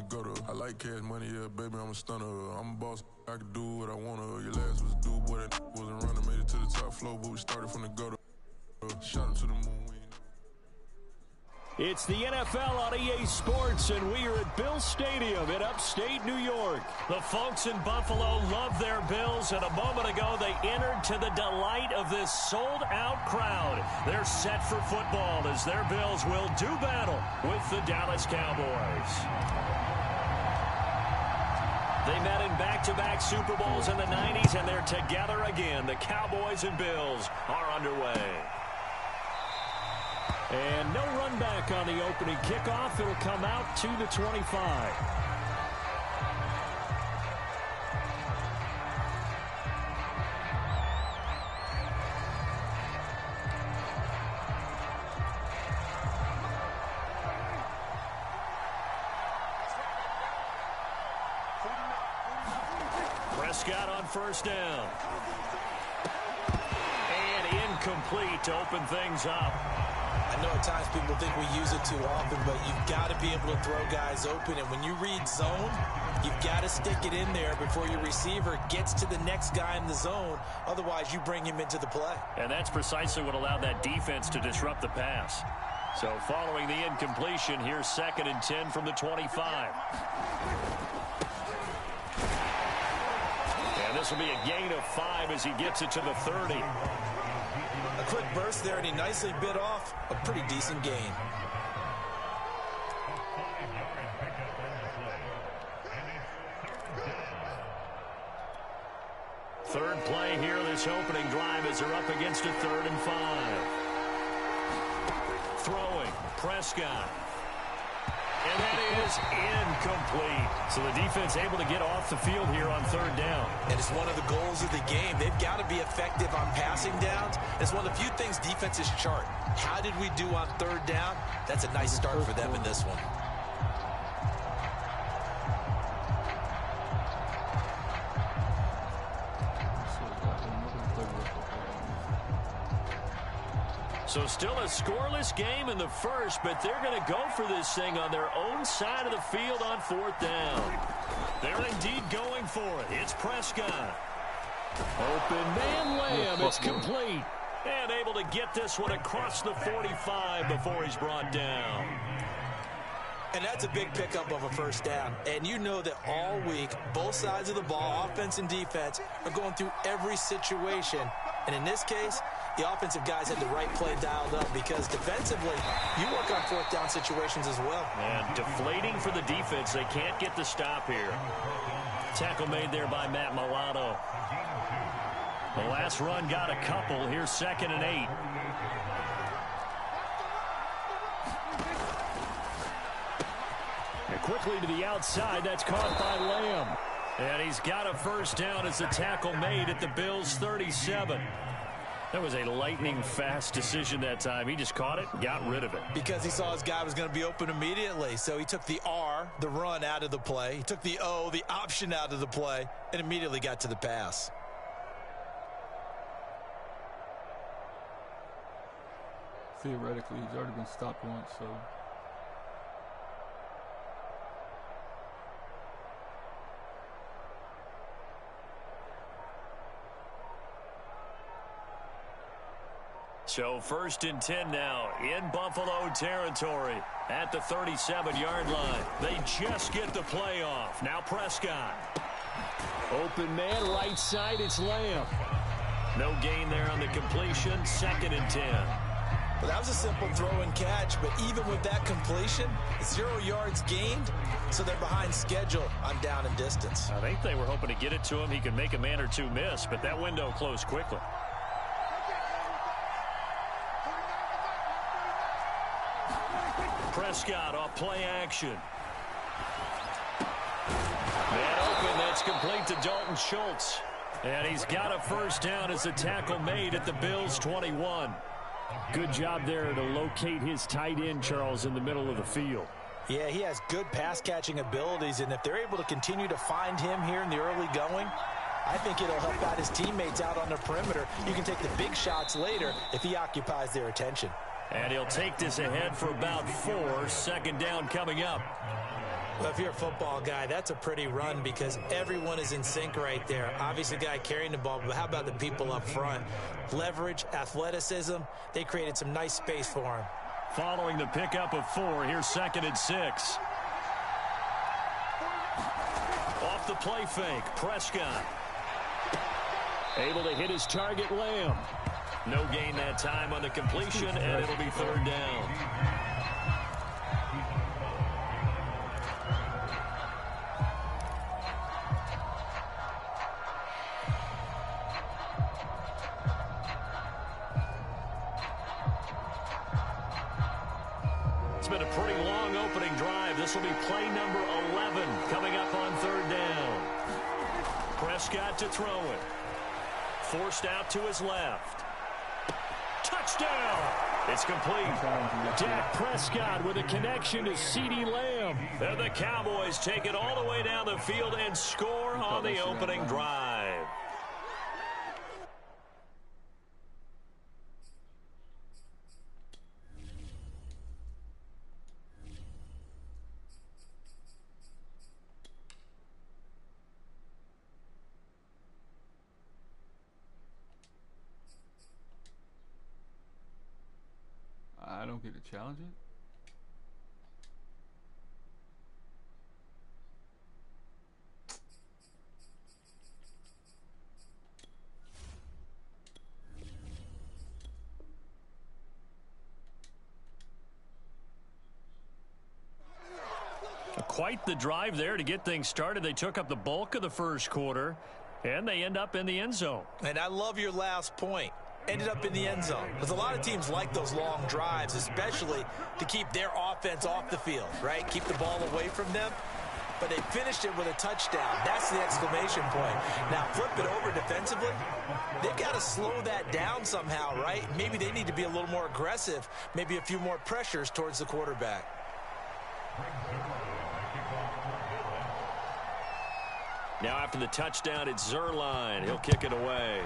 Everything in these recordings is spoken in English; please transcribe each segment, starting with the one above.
gutter. I like cash money, yeah, baby, I'm a stunner. I'm a boss, I can do what I wanna. Your last was a dude, boy, that wasn't running. Made it to the top floor, but we started from the gutter. Shout out to the moon. It's the NFL on EA Sports, and we are at Bills Stadium in upstate New York. The folks in Buffalo love their Bills, and a moment ago they entered to the delight of this sold-out crowd. They're set for football as their Bills will do battle with the Dallas Cowboys. They met in back-to-back Super Bowls in the 90s, and they're together again. The Cowboys and Bills are underway. And no run back on the opening kickoff. It'll come out to the 25. Prescott on first down. And incomplete to open things up. I know at times people think we use it too often, but you've got to be able to throw guys open. And when you read zone, you've got to stick it in there before your receiver gets to the next guy in the zone. Otherwise, you bring him into the play. And that's precisely what allowed that defense to disrupt the pass. So following the incompletion, here's 2nd and 10 from the 25. And this will be a gain of 5 as he gets it to the 30. A quick burst there, and he nicely bit off a pretty decent gain. Third play here, this opening drive as they're up against a 3rd and 5. Throwing, Prescott. And that is incomplete. So the defense able to get off the field here on 3rd down. And it's one of the goals of the game. They've got to be effective on passing downs. It's one of the few things defenses chart. How did we do on 3rd down? That's a nice start for them in this one. So still a scoreless game in the first, but they're going to go for this thing on their own side of the field on 4th down. They're indeed going for it. It's Prescott. Open man Lamb. It's complete. And able to get this one across the 45 before he's brought down. And that's a big pickup of a 1st down. And you know that all week, both sides of the ball, offense and defense, are going through every situation. And in this case, the offensive guys had the right play dialed up because defensively, you work on 4th down situations as well. And deflating for the defense. They can't get the stop here. Tackle made there by Matt Milano. The last run got a couple. Here's 2nd and 8. And quickly to the outside. That's caught by Lamb. And he's got a 1st down as the tackle made at the Bills' 37. That was a lightning-fast decision that time. He just caught it, got rid of it. Because he saw his guy was going to be open immediately. So he took the R, the run, out of the play. He took the O, the option, out of the play, and immediately got to the pass. Theoretically, he's already been stopped once, so... So 1st and 10 now in Buffalo territory at the 37-yard line. They just get the play off. Now Prescott. Open man, right side, it's Lamb. No gain there on the completion, 2nd and 10. Well, that was a simple throw and catch, but even with that completion, 0 yards gained, so they're behind schedule on down and distance. I think they were hoping to get it to him. He could make a man or two miss, but that window closed quickly. Prescott off play action. Man open, that's complete to Dalton Schultz. And he's got a 1st down as the tackle made at the Bills' 21. Good job there to locate his tight end, Charles, in the middle of the field. Yeah, he has good pass-catching abilities, and if they're able to continue to find him here in the early going, I think it'll help out his teammates out on the perimeter. You can take the big shots later if he occupies their attention. And he'll take this ahead for about 4. 2nd down coming up. Well, if you're a football guy, that's a pretty run because everyone is in sync right there. Obviously, the guy carrying the ball, but how about the people up front? Leverage, athleticism, they created some nice space for him. Following the pickup of 4, here's 2nd and 6. Off the play fake, Prescott. Able to hit his target, Lamb. No gain that time on the completion, and it'll be 3rd down. It's been a pretty long opening drive. This will be play number 11 coming up on 3rd down. Prescott to throw it. Forced out to his left. Touchdown! It's complete. Dak Prescott with a connection to CeeDee Lamb. And the Cowboys take it all the way down the field and score on the opening drive. I don't get to challenge it. Quite the drive there to get things started. They took up the bulk of the first quarter, and they end up in the end zone. And I love your last point. Ended up in the end zone. Because a lot of teams like those long drives, especially to keep their offense off the field, right? Keep the ball away from them. But they finished it with a touchdown. That's the exclamation point. Now, flip it over defensively. They've got to slow that down somehow, right? Maybe they need to be a little more aggressive. Maybe a few more pressures towards the quarterback. Now after the touchdown, it's Zerline. He'll kick it away.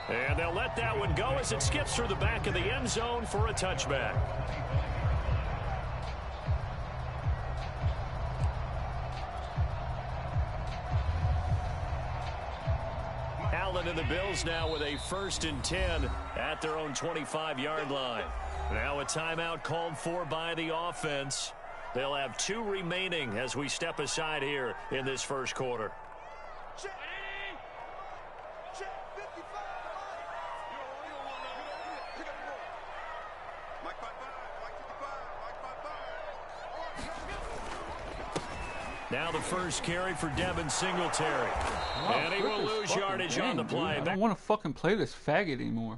And they'll let that one go as it skips through the back of the end zone for a touchback. Allen and the Bills now with a 1st and 10 at their own 25-yard line. Now a timeout called for by the offense. They'll have 2 remaining as we step aside here in this first quarter. Now the first carry for Devin Singletary. Wow, and he will lose yardage on the play. I don't want to fucking play this faggot anymore.